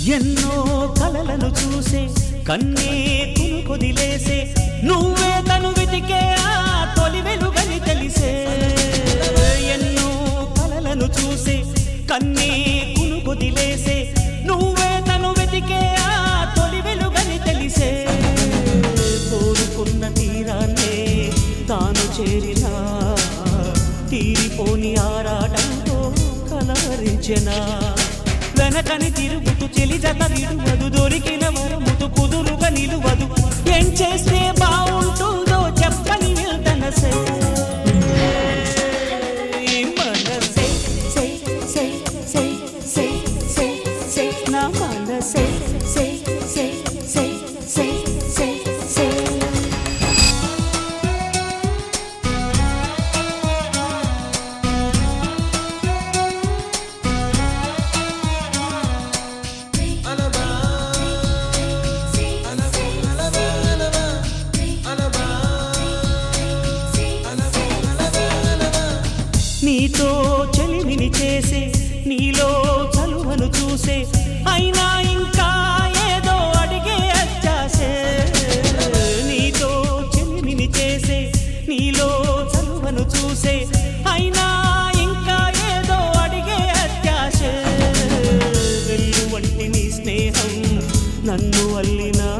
ఎన్నో కలలను చూసే కన్నే కొదిలేసే నువ్వే తను వెతికే ఆ తొలి వెలుగని తెలిసే ఎన్నో కలలను చూసే కన్నే కొదిలేసే నువ్వే తను వెతికే ఆ తొలి వెలుగని తెలిసే కోరుకున్న తీరాన్నే తాను చేరినా తీరిపోని ఆరాటంతో కలవరించెనా వెనకని తిరుగుతూ చెలి జత విడువదు దొరికిన వరముతు కుదురుగా నిలువదు ఏం చేస్తే బాగుంటుందో చెప్పని వెళ్తనసే మనసే నా మనసే నీతో చెలిమిని చేసే నీలో చలువను చూసే అయినా ఇంకా ఏదో అడిగే అచ్చాసే నీతో చెలిమిని చేసే నీలో చలువను చూసే అయినా ఇంకా ఏదో అడిగే అత్యాసే వెళ్ళు వంటి నీ స్నేహం నన్ను అల్లినా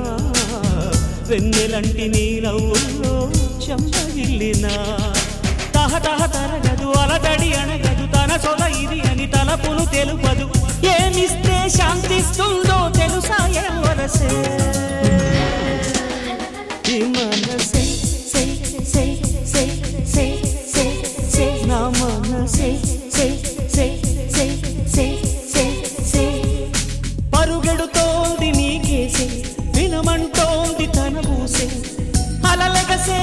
వెన్నెలంటి నీ నవ్వుల్లో చెంపగిల్లినా తహతహ తరగదు అలదడి అణగదు తన సొల ఇది అని తలపును తెలుపదు ఏమిస్తే శాంతిస్తుందో తెలుసా ఎవరసే మనసే నా మనసే పరుగెడుతోంది నీకేసే వినమంటోంది తన ఊసే అలలగసే